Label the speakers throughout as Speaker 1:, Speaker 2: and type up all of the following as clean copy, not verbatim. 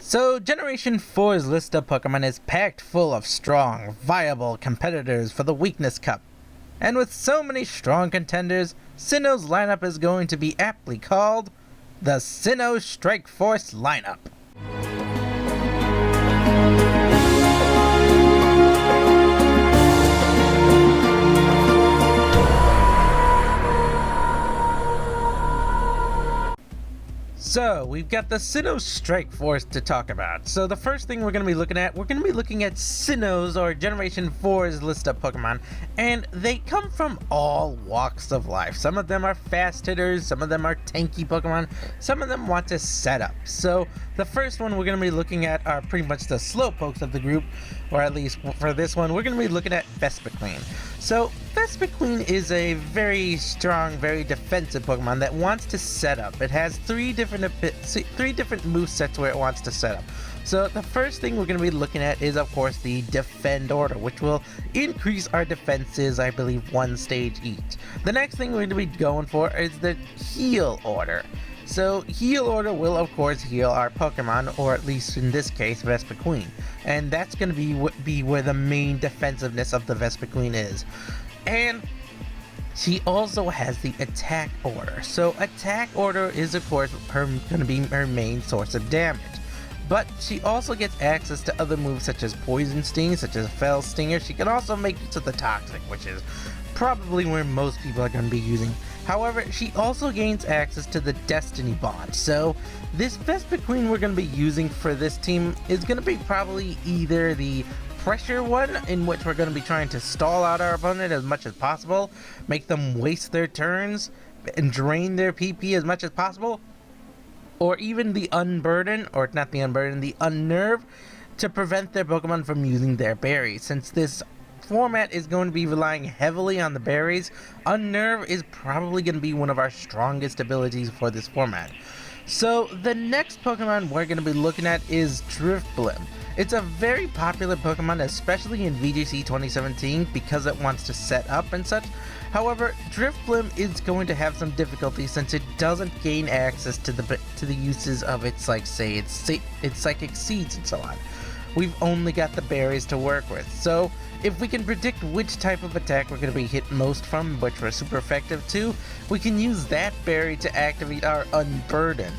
Speaker 1: So, Generation 4's list of Pokemon is packed full of strong, viable competitors for the Weakness Cup. And with so many strong contenders, Sinnoh's lineup is going to be aptly called the Sinnoh Strike Force lineup. So, we've got the Sinnoh Strike Force to talk about. So the first thing we're going to be looking at Sinnoh's or Generation 4's list of Pokemon, and they come from all walks of life. Some of them are fast hitters, some of them are tanky Pokemon, some of them want to set up. So the first one we're going to be looking at are pretty much the slowpokes of the group, or at least for this one, we're going to be looking at Vespiquen. So Vespiquen is a very strong, very defensive Pokemon that wants to set up. It has three different movesets where it wants to set up. So the first thing we're going to be looking at is, of course, the Defend order, which will increase our defenses, I believe, one stage each. The next thing we're going to be going for is the Heal order. So Heal order will, of course, heal our Pokemon, or at least in this case, Vespiquen. And that's going to be where the main defensiveness of the Vespiquen is. And she also has the Attack order. So Attack order is, of course, going to be her main source of damage. But she also gets access to other moves such as Poison Sting, such as Fell Stinger. She can also make use of the Toxic, which is probably where most people are going to be using. However, she also gains access to the Destiny Bond. So this Vespiquen we're going to be using for this team is going to be probably either the Pressure one, in which we're going to be trying to stall out our opponent as much as possible, make them waste their turns, and drain their PP as much as possible, or even the Unburden, or not the Unburden, the Unnerve, to prevent their Pokemon from using their berries. Since this format is going to be relying heavily on the berries, Unnerve is probably going to be one of our strongest abilities for this format. So the next Pokemon we're going to be looking at is Drifblim. It's a very popular Pokemon, especially in VGC 2017, because it wants to set up and such. However, Drifblim is going to have some difficulty since it doesn't gain access to the uses of its, like, say, its Psychic Seeds and so on. We've only got the berries to work with. So if we can predict which type of attack we're going to be hit most from, which we're super effective to, we can use that berry to activate our Unburden.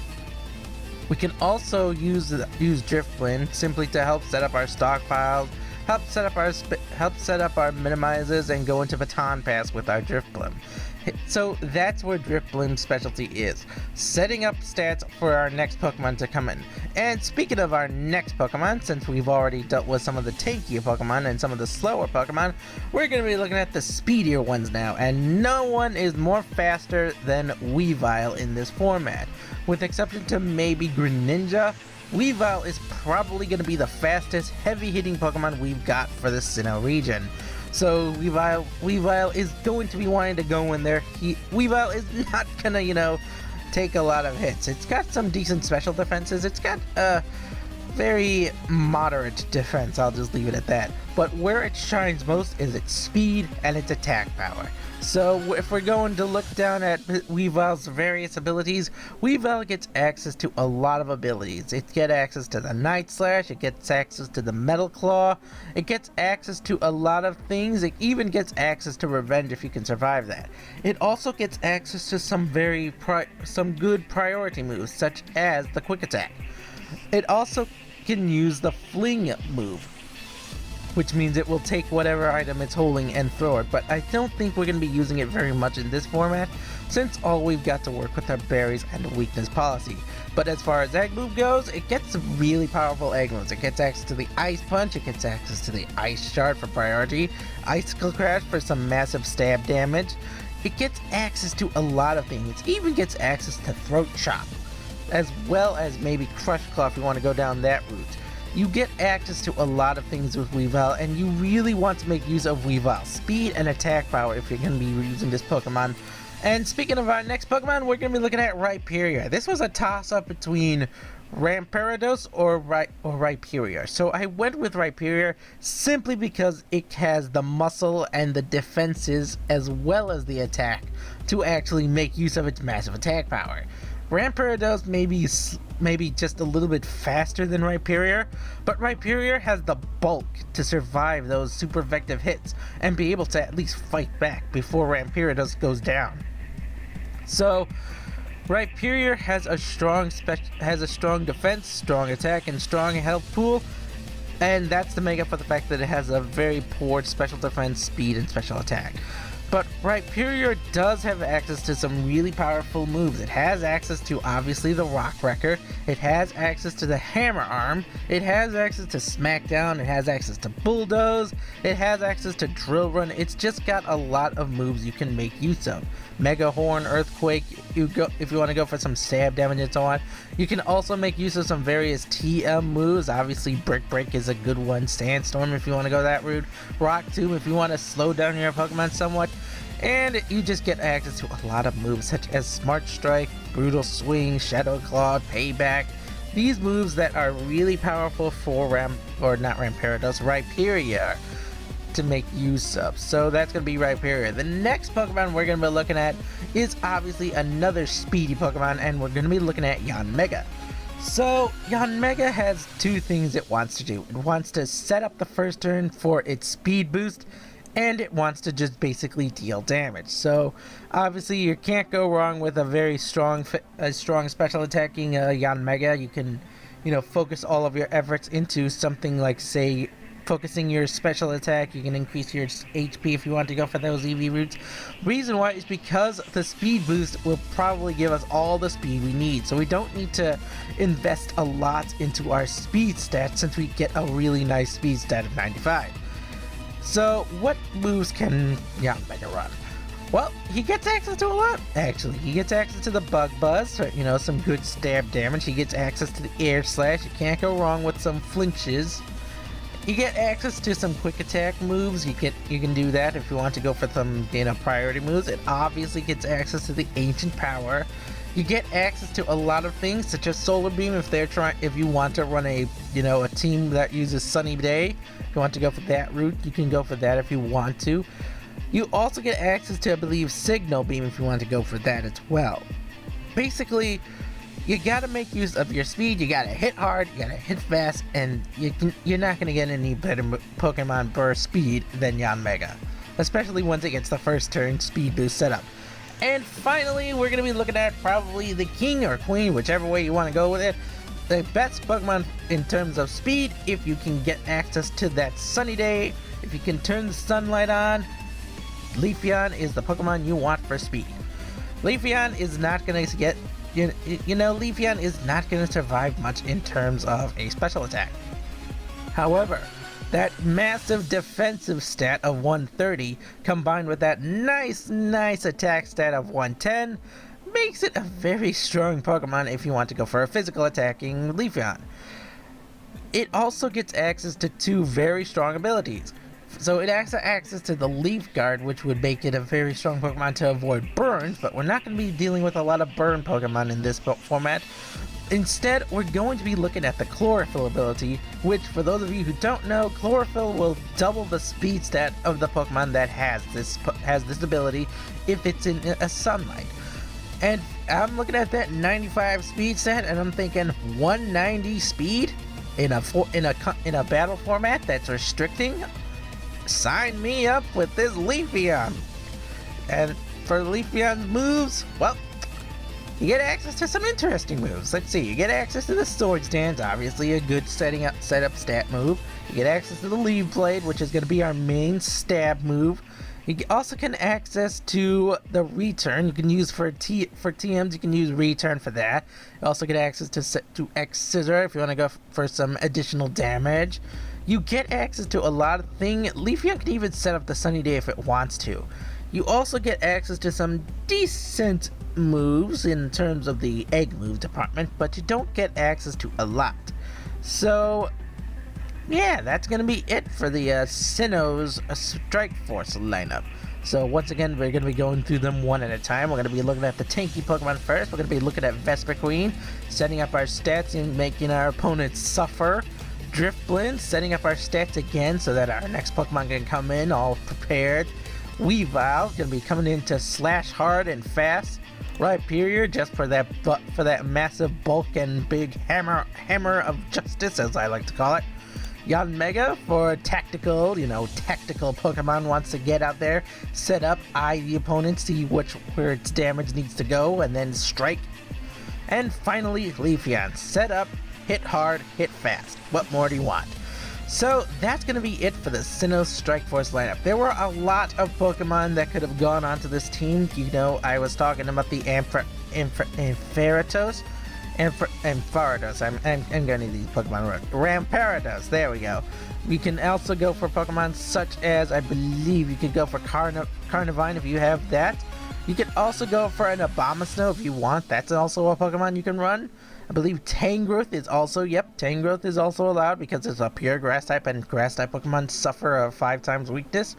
Speaker 1: We can also use Drifblim simply to help set up our stockpiles, help set up our minimizes, and go into Baton Pass with our Drifblim. So that's where Drifblim's specialty is, setting up stats for our next Pokemon to come in. And speaking of our next Pokemon, since we've already dealt with some of the tankier Pokemon and some of the slower Pokemon, we're going to be looking at the speedier ones now, and no one is more faster than Weavile in this format. With exception to maybe Greninja, Weavile is probably going to be the fastest heavy-hitting Pokemon we've got for the Sinnoh region. So Weavile is going to be wanting to go in there. Weavile is not gonna, take a lot of hits. It's got some decent special defenses. It's got a very moderate defense, I'll just leave it at that. But where it shines most is its speed and its attack power. So if we're going to look down at Weavile's various abilities, Weavile gets access to a lot of abilities. It gets access to the Night Slash, it gets access to the Metal Claw, it gets access to a lot of things, it even gets access to Revenge if you can survive that. It also gets access to some good priority moves, such as the Quick Attack. It also can use the Fling move, which means it will take whatever item it's holding and throw it, but I don't think we're going to be using it very much in this format, since all we've got to work with are berries and a weakness policy. But as far as Egg Move goes, it gets some really powerful Egg Moves. It gets access to the Ice Punch, it gets access to the Ice Shard for priority, Icicle Crash for some massive stab damage. It gets access to a lot of things. It even gets access to Throat Chop, as well as maybe Crush Claw if you want to go down that route. You get access to a lot of things with Weavile, and you really want to make use of Weavile's speed and attack power if you're going to be using this Pokemon. And speaking of our next Pokemon, we're going to be looking at Rhyperior. This was a toss-up between Rampardos or Rhyperior. So I went with Rhyperior simply because it has the muscle and the defenses as well as the attack to actually make use of its massive attack power. Rampardos may be maybe just a little bit faster than Rhyperior, but Rhyperior has the bulk to survive those super effective hits and be able to at least fight back before Rhyperior goes down. So Rhyperior has a strong defense, strong attack, and strong health pool, and that's to make up for the fact that it has a very poor special defense, speed, and special attack. But Rhyperior does have access to some really powerful moves. It has access to, obviously, the Rock Wrecker. It has access to the Hammer Arm. It has access to Smackdown. It has access to Bulldoze. It has access to Drill Run. It's just got a lot of moves you can make use of. Mega Horn, Earthquake, if you want to go for some stab damage and so on. You can also make use of some various TM moves. Obviously, Brick Break is a good one. Sandstorm if you want to go that route. Rock Tomb if you want to slow down your Pokemon somewhat. And you just get access to a lot of moves such as Smart Strike, Brutal Swing, Shadow Claw, Payback. These moves that are really powerful for Rhyperior to make use of. So that's going to be Rhyperior. The next Pokemon we're going to be looking at is obviously another speedy Pokemon, and we're going to be looking at Yanmega. So Yanmega has two things it wants to do. It wants to set up the first turn for its speed boost, and it wants to just basically deal damage. So obviously you can't go wrong with a very strong special attacking Yanmega. You can, focus all of your efforts into something like, say, focusing your special attack. You can increase your HP if you want to go for those EV routes. Reason why is because the speed boost will probably give us all the speed we need, so we don't need to invest a lot into our speed stat since we get a really nice speed stat of 95. So what moves can Yanmega run? Well, he gets access to a lot, actually. He gets access to the Bug Buzz, some good stab damage. He gets access to the Air Slash. You can't go wrong with some flinches. You get access to some quick attack moves. You can do that if you want to go for some priority moves. It obviously gets access to the Ancient Power. You get access to a lot of things such as Solar Beam if you want to run a team that uses Sunny Day. If you want to go for that route, you can go for that if you want to. You also get access to, I believe, Signal Beam if you want to go for that as well. Basically, you gotta make use of your speed. You gotta hit hard, you gotta hit fast, and you're not gonna get any better Pokemon burst speed than Yanmega, especially once it gets the first turn speed boost setup. And finally, we're gonna be looking at probably the king or queen, whichever way you want to go with it. The best Pokemon in terms of speed, if you can get access to that Sunny Day, if you can turn the sunlight on, Leafeon is the Pokemon you want for speed. Leafeon is not gonna get Leafeon is not going to survive much in terms of a special attack. However, that massive defensive stat of 130 combined with that nice attack stat of 110 makes it a very strong Pokemon if you want to go for a physical attacking Leafeon. It also gets access to two very strong abilities. So it has access to the Leaf Guard, which would make it a very strong Pokemon to avoid burns, but we're not going to be dealing with a lot of burn Pokemon in this format. Instead, we're going to be looking at the Chlorophyll ability, which, for those of you who don't know, Chlorophyll will double the speed stat of the Pokemon that has this ability if it's in a sunlight. And I'm looking at that 95 speed stat, and I'm thinking 190 speed in a battle format that's restricting. Sign me up with this Leafeon. And for Leafeon's moves, well, you get access to some interesting moves. Let's see, you get access to the Swords Dance, obviously a good setup stat move. You get access to the Leaf Blade, which is going to be our main stab move. You also can access to the Return. You can use for TMs, you can use Return for that. You also get access to X Scissor if you want to go for some additional damage. You get access to a lot of things. Leafeon can even set up the Sunny Day if it wants to. You also get access to some decent moves in terms of the egg move department, but you don't get access to a lot. So yeah, that's going to be it for the Sinnoh Strike Force lineup. So once again, we're going to be going through them one at a time. We're going to be looking at the tanky Pokemon first. We're going to be looking at Vesper Queen, setting up our stats and making our opponents suffer. Drifblim, setting up our stats again so that our next Pokemon can come in all prepared. Weavile, going to be coming in to slash hard and fast. Rhyperior, just for that massive bulk and big hammer of justice, as I like to call it. Yanmega for tactical, tactical Pokemon wants to get out there, set up, eye the opponent, see where its damage needs to go, and then strike. And finally, Leafeon, set up, hit hard, hit fast. What more do you want? So that's going to be it for the Sinnoh Strike Force lineup. There were a lot of Pokemon that could have gone onto this team. I was talking about the Ampharos. Ampharos. I'm going to need these Pokemon words. Ramparados. There we go. We can also go for Pokemon such as, I believe you could go for Carnivine if you have that. You could also go for an Abomasnow if you want. That's also a Pokemon you can run. I believe Tangrowth is also, Tangrowth is also allowed because it's a pure grass type, and grass type Pokemon suffer a 5 times weakness.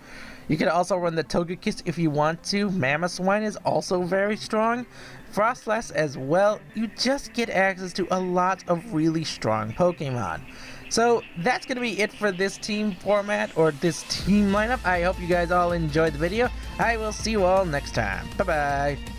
Speaker 1: You can also run the Togekiss if you want to. Mamoswine is also very strong. Frostlass as well. You just get access to a lot of really strong Pokemon. So that's going to be it for this team format, or this team lineup. I hope you guys all enjoyed the video. I will see you all next time. Bye-bye.